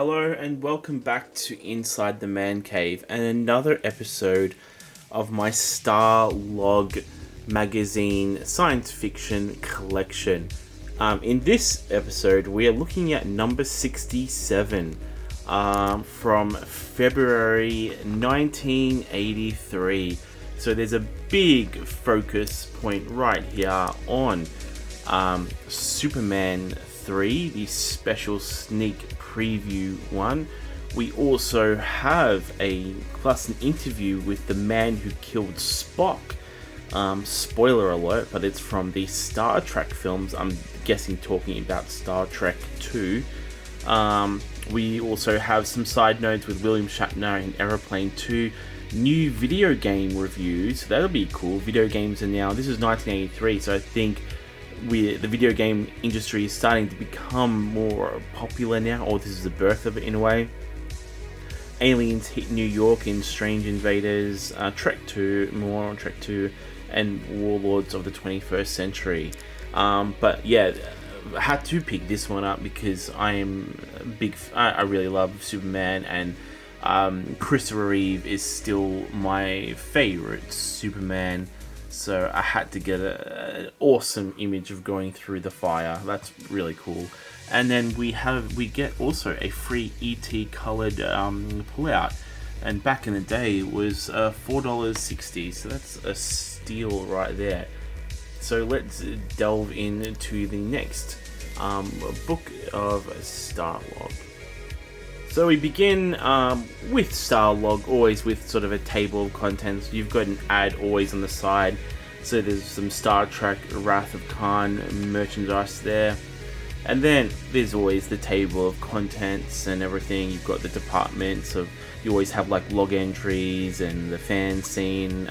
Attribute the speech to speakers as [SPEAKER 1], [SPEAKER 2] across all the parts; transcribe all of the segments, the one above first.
[SPEAKER 1] Hello and welcome back to Inside the Man Cave and another episode of my Starlog Magazine Science Fiction Collection. In this episode, we are looking at number 67 from February 1983. So there's a big focus point right here on Superman 3, the special sneak preview one. We also have an interview with the man who killed Spock. Spoiler alert, but it's from the Star Trek films. I'm guessing talking about Star Trek II. We also have some side notes with William Shatner in Aeroplane II. New video game reviews. That'll be cool. Video games are now. This is 1983, so I think the video game industry is starting to become more popular now, or this is the birth of it in a way. Aliens hit New York in Strange Invaders, Trek 2, more on Trek 2, and Warlords of the 21st Century. But yeah, I had to pick this one up because I really love Superman, and Christopher Reeve is still my favorite Superman. So I had to get an awesome image of going through the fire. That's really cool. And then we get also a free ET colored pullout. And back in the day it was $4.60. So that's a steal right there. So let's delve into the next book of Starlog. So we begin with Starlog, always with sort of a table of contents. You've got an ad always on the side. So there's some Star Trek Wrath of Khan merchandise there. And then there's always the table of contents and everything. You've got the departments of, you always have like log entries and the fan scene.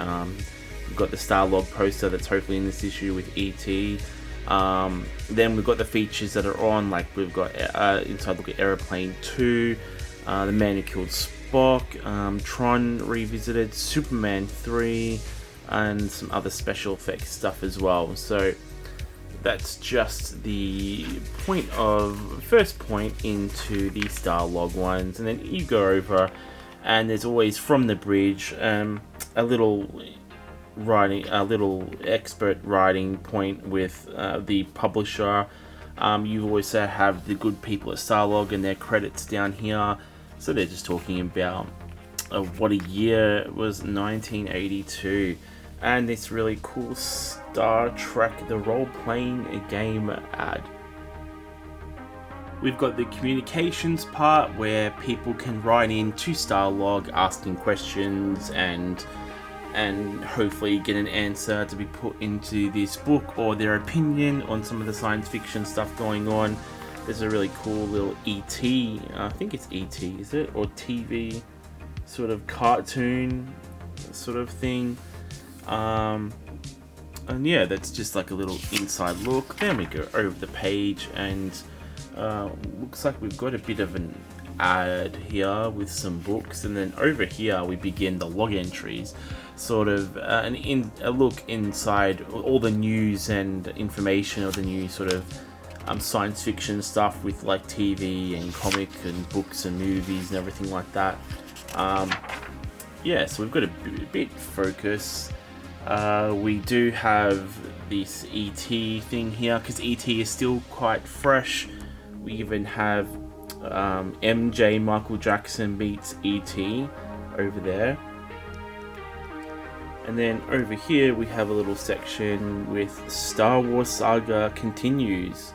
[SPEAKER 1] We've got the Starlog poster that's hopefully in this issue with E.T. Then we've got the features that are on, like we've got inside look at Aeroplane II, the man who killed Spock, Tron revisited, Superman 3, and some other special effects stuff as well. So that's just the first point into the Starlog ones, and then you go over, and there's always from the bridge a little expert writing point with the publisher. You always have the good people at Starlog and their credits down here. So they're just talking about what a year it was, 1982, and this really cool Star Trek the role-playing game ad. We've got the communications part where people can write in to Starlog asking questions and hopefully get an answer to be put into this book, or their opinion on some of the science fiction stuff going on. There's a really cool little E.T., I think it's E.T., is it? Or TV sort of cartoon sort of thing. And yeah, that's just like a little inside look. Then we go over the page, and looks like we've got a bit of an ad here with some books, and then over here we begin the log entries, sort of a look inside all the news and information of the new sort of science fiction stuff with like TV and comic and books and movies and everything like that. Yeah, so we've got a bit focus. We do have this E.T. thing here because E.T. is still quite fresh. We even have MJ Michael Jackson meets E.T. over there. And then over here we have a little section with Star Wars Saga Continues.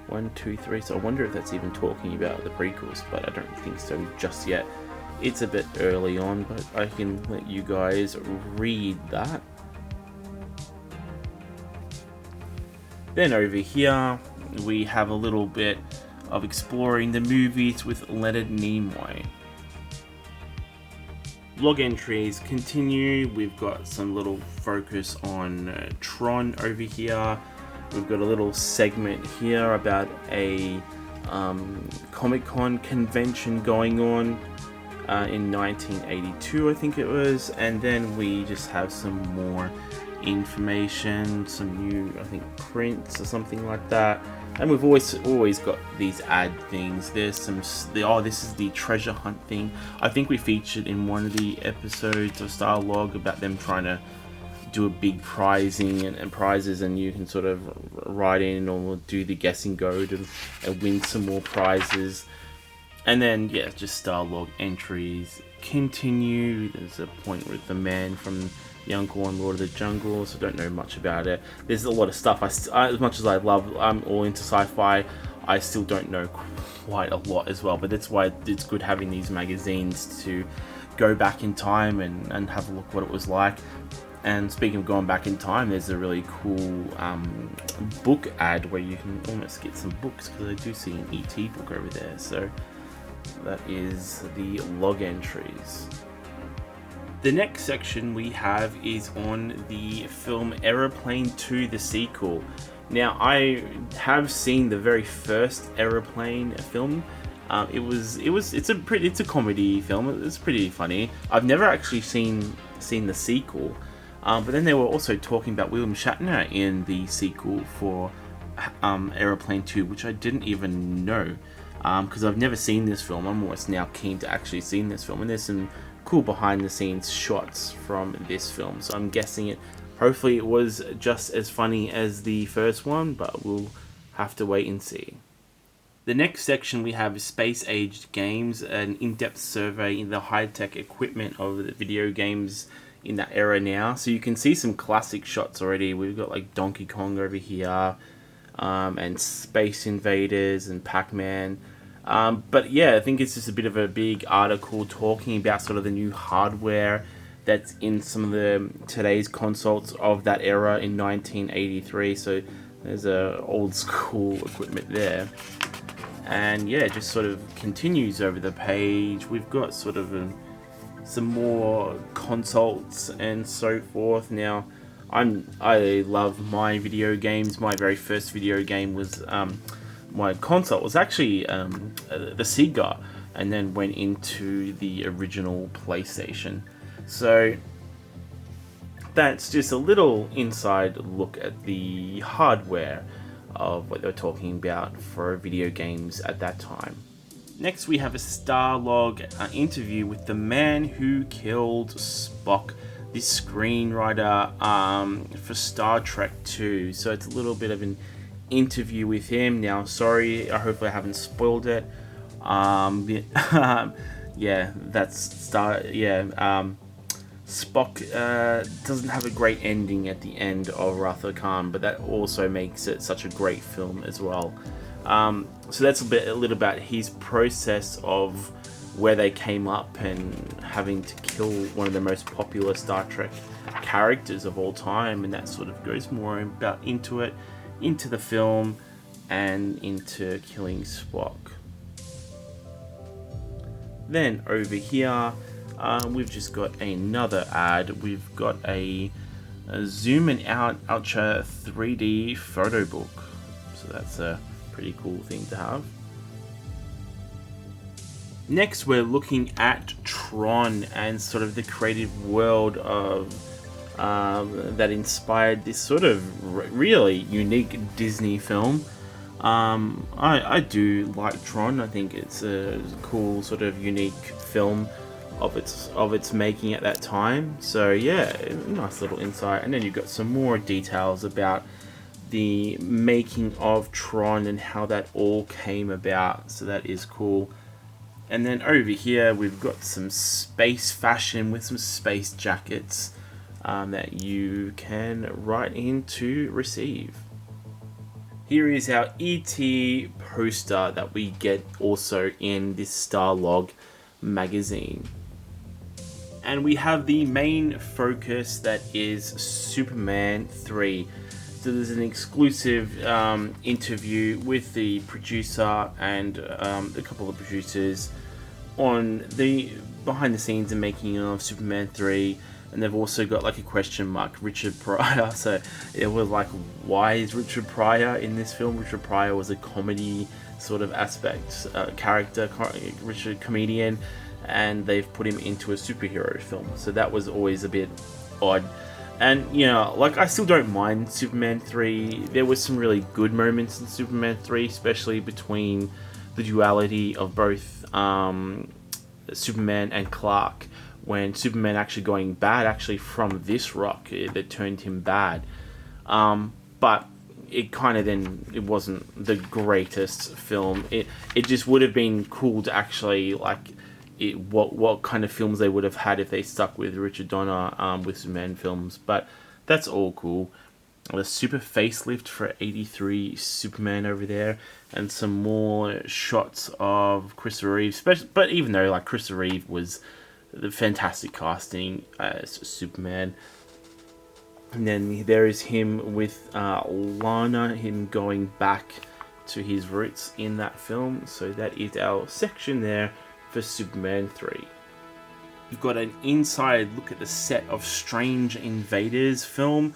[SPEAKER 1] 1, 2, 3. So I wonder if that's even talking about the prequels, but I don't think so just yet. It's a bit early on, but I can let you guys read that. Then over here we have a little bit of exploring the movies with Leonard Nimoy. Log entries continue. We've got some little focus on Tron over here. We've got a little segment here about a Comic-Con convention going on in 1982, I think it was. And then we just have some more information, some new, I think, prints or something like that. And we've always got these ad things. There's some, this is the treasure hunt thing. I think we featured in one of the episodes of Starlog about them trying to do a big prizing and prizes, and you can sort of write in or do the guessing go to and win some more prizes. And then, yeah, just Starlog entries continue. There's a point with the man from the uncle on Lord of the Jungle, so I don't know much about it. There's a lot of stuff. As much as I'm all into sci-fi, I still don't know quite a lot as well. But that's why it's good having these magazines to go back in time and have a look what it was like. And speaking of going back in time, there's a really cool book ad where you can almost get some books, because I do see an ET book over there. So that is the log entries. The next section we have is on the film Aeroplane II, the sequel. Now, I have seen the very first Aeroplane film. It's a comedy film. It's pretty funny. I've never actually seen the sequel, but then they were also talking about William Shatner in the sequel for Aeroplane II, which I didn't even know, because I've never seen this film. I'm almost now keen to actually see this film, and there's some cool behind the scenes shots from this film, so I'm guessing hopefully it was just as funny as the first one, but we'll have to wait and see. The next section we have is Space Aged Games, an in-depth survey in the high-tech equipment of the video games in that era now. So you can see some classic shots already. We've got like Donkey Kong over here, and Space Invaders and Pac-Man. But yeah, I think it's just a bit of a big article talking about sort of the new hardware that's in some of today's consoles of that era in 1983. So there's a old school equipment there. And yeah, it just sort of continues over the page. We've got sort of some more consoles and so forth. Now, I love my video games. My very first video game was my console was actually the Sega, and then went into the original PlayStation. So that's just a little inside look at the hardware of what they were talking about for video games at that time. Next we have a Starlog interview with the man who killed Spock, the screenwriter for Star Trek II. So it's a little bit of an interview with him. Now, sorry, hopefully I haven't spoiled it. Spock doesn't have a great ending at the end of Wrath of Khan, but that also makes it such a great film as well. So that's a little about his process of where they came up and having to kill one of the most popular Star Trek characters of all time, and that sort of goes more into the film and into killing Spock. Then over here, we've just got another ad. We've got a zooming out ultra 3D photo book. So that's a pretty cool thing to have. Next, we're looking at Tron and sort of the creative world of that inspired this sort of really unique Disney film. I do like Tron. I think it's a cool sort of unique film of its making at that time. So yeah, nice little insight. And then you've got some more details about the making of Tron and how that all came about. So that is cool. And then over here we've got some space fashion with some space jackets that you can write in to receive. Here is our ET poster that we get also in this Starlog magazine. And we have the main focus that is Superman 3. So there's an exclusive interview with the producer and a couple of producers on the behind the scenes and making of Superman 3. And they've also got like a question mark, Richard Pryor. So it was like, why is Richard Pryor in this film? Richard Pryor was a comedy sort of aspect, character, Richard comedian, and they've put him into a superhero film. So that was always a bit odd. And, you know, like, I still don't mind Superman 3. There was some really good moments in Superman 3, especially between the duality of both Superman and Clark, when Superman actually going bad, actually from this rock that turned him bad. But it kind of then, it wasn't the greatest film. It just would have been cool to actually, like, what kind of films they would have had if they stuck with Richard Donner with Superman films. But that's all cool. The super facelift for 83 Superman over there, and some more shots of Christopher Reeve. But even though, like, Christopher Reeve was the fantastic casting as Superman. And then there is him with Lana, him going back to his roots in that film. So that is our section there for Superman 3. We've got an inside look at the set of Strange Invaders film.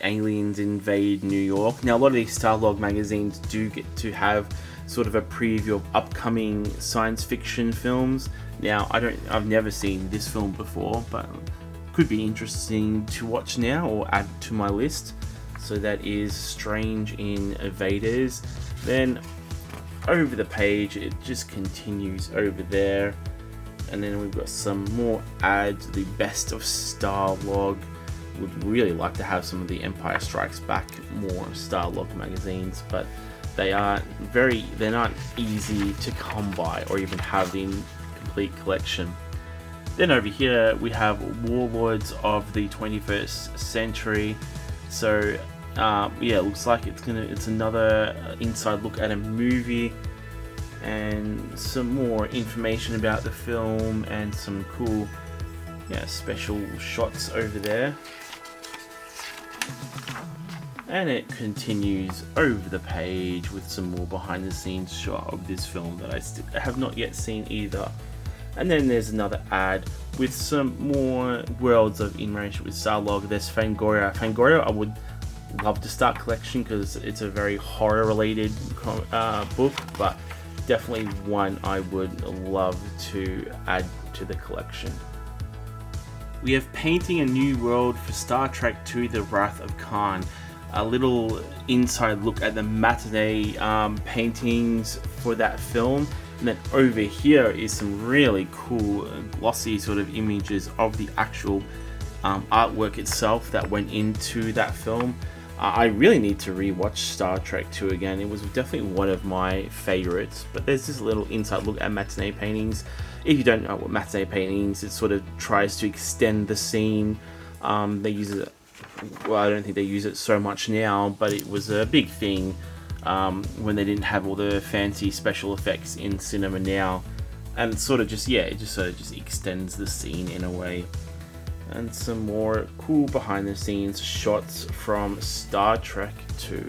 [SPEAKER 1] Aliens invade New York. Now, a lot of these Starlog magazines do get to have sort of a preview of upcoming science fiction films. Now, I've never seen this film before, but could be interesting to watch now or add to my list. So that is Strange Invaders. Then over the page, it just continues over there, and then we've got some more ads. The best of Starlog. Would really like to have some of the Empire Strikes Back more Starlog magazines, but they're not easy to come by or even have the complete collection. Then over here we have Warlords of the 21st Century. So yeah, it looks like it's another inside look at a movie, and some more information about the film and some cool special shots over there. And it continues over the page with some more behind the scenes shot of this film that I have not yet seen either. And then there's another ad with some more worlds of in relation with Starlog. There's Fangoria. Fangoria I would love to start collection because it's a very horror related book, but definitely one I would love to add to the collection. We have Painting a New World for Star Trek II The Wrath of Khan. A little inside look at the matinee paintings for that film. And then over here is some really cool glossy sort of images of the actual artwork itself that went into that film. I really need to rewatch Star Trek II again. It was definitely one of my favorites. But there's this little inside look at matinee paintings. If you don't know what matinee paintings, it sort of tries to extend the scene. They use it. Well, I don't think they use it so much now, but it was a big thing when they didn't have all the fancy special effects in cinema now, and it just extends the scene in a way. And some more cool behind the scenes shots from Star Trek II.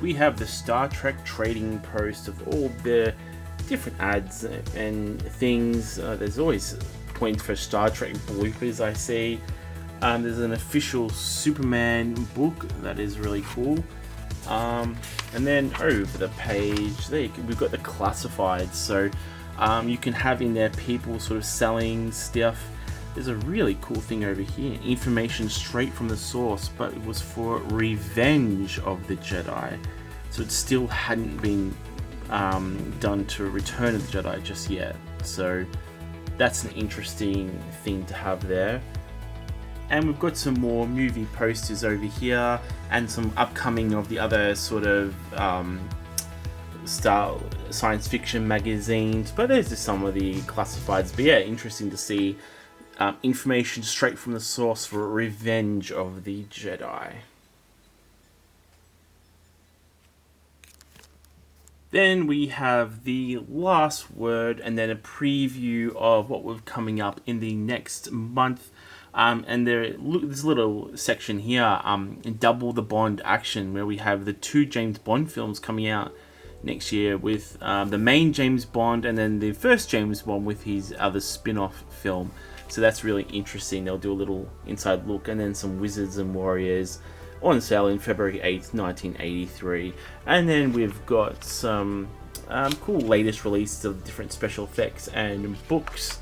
[SPEAKER 1] We have the Star Trek trading post of all the different ads and things. There's always points for Star Trek bloopers I see. There's an official Superman book that is really cool. And then over the page, we've got the classifieds. So you can have in there people sort of selling stuff. There's a really cool thing over here. Information straight from the source, but it was for Revenge of the Jedi. So it still hadn't been done to Return of the Jedi just yet. So that's an interesting thing to have there. And we've got some more movie posters over here and some upcoming of the other sort of style science fiction magazines. But there's just some of the classifieds. But yeah, interesting to see information straight from the source for Revenge of the Jedi. Then we have the last word and then a preview of what we're coming up in the next month. And there's a little section here, Double the Bond action, where we have the 2 James Bond films coming out next year with the main James Bond and then the first James Bond with his other spin-off film. So that's really interesting. They'll do a little inside look, and then some Wizards and Warriors on sale in February 8th, 1983. And then we've got some cool latest releases of different special effects and books.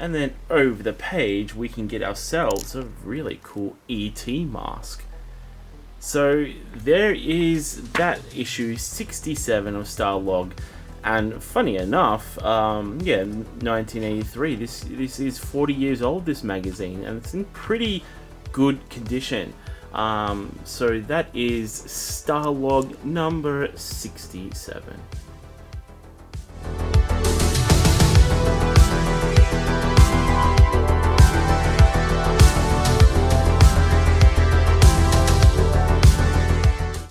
[SPEAKER 1] And then over the page, we can get ourselves a really cool ET mask. So there is that issue 67 of Starlog. And funny enough, 1983, this is 40 years old, this magazine, and it's in pretty good condition. So that is Starlog number 67.